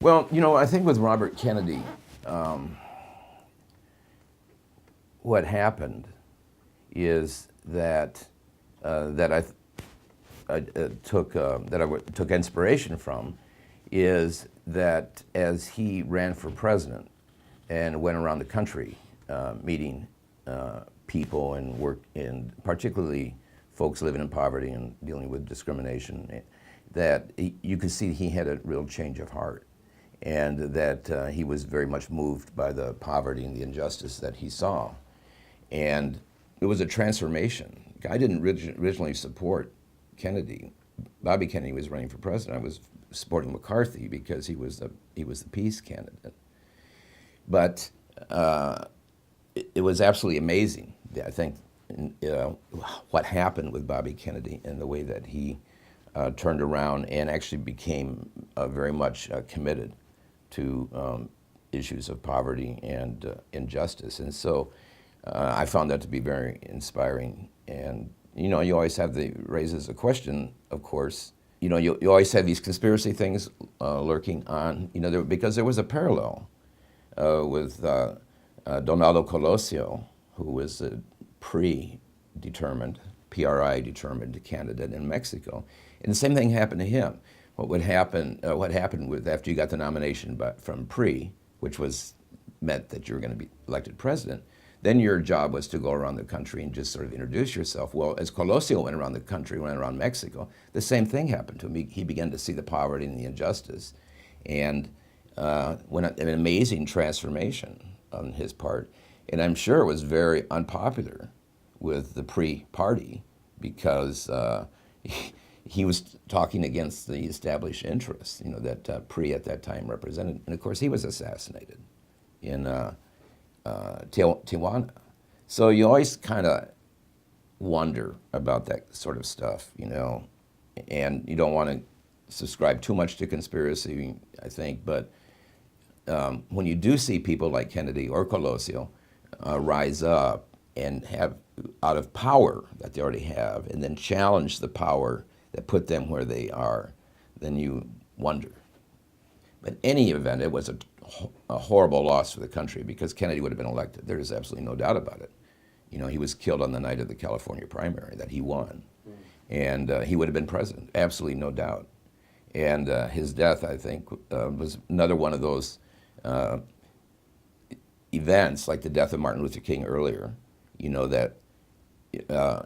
Well, I think with Robert Kennedy, what happened is that I took inspiration from is that as he ran for president and went around the country meeting people and particularly folks living in poverty and dealing with discrimination, that you could see he had a real change of heart, and that he was very much moved by the poverty and the injustice that he saw. And it was a transformation. I didn't originally support Kennedy. Bobby Kennedy was running for president. I was supporting McCarthy because he was the peace candidate. But it was absolutely amazing, I think, what happened with Bobby Kennedy and the way that he turned around and actually became very much committed to issues of poverty and injustice. And so I found that to be very inspiring. And you always have raises a question, of course. You always have these conspiracy things lurking on, because there was a parallel with Donaldo Colosio, who was a pre-determined candidate in Mexico. And the same thing happened to him. What happened with after you got the nomination from PRI, which meant that you were going to be elected president, then your job was to go around the country and just sort of introduce yourself. Well, as Colosio went around the country, went around Mexico, the same thing happened to him. He began to see the poverty and the injustice, and went an amazing transformation on his part. And I'm sure it was very unpopular with the PRI party because he was talking against the established interests, that PRI at that time represented. And of course, he was assassinated in Tijuana. So you always kind of wonder about that sort of stuff, and you don't want to subscribe too much to conspiracy, I think, but when you do see people like Kennedy or Colosio rise up and have, out of power that they already have, and then challenge the power that put them where they are, then you wonder. But in any event, it was a horrible loss for the country because Kennedy would have been elected. There is absolutely no doubt about it. He was killed on the night of the California primary that he won. And he would have been president, absolutely no doubt. And his death, I think, was another one of those events, like the death of Martin Luther King earlier, that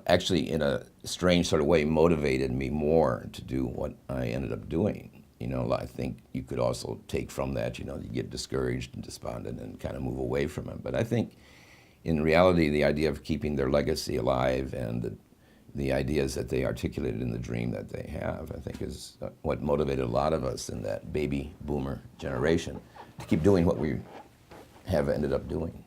actually in a strange sort of way motivated me more to do what I ended up doing. I think you could also take from that, you get discouraged and despondent and kind of move away from it. But I think in reality, the idea of keeping their legacy alive and the ideas that they articulated in the dream that they have, I think is what motivated a lot of us in that baby boomer generation to keep doing what we have ended up doing.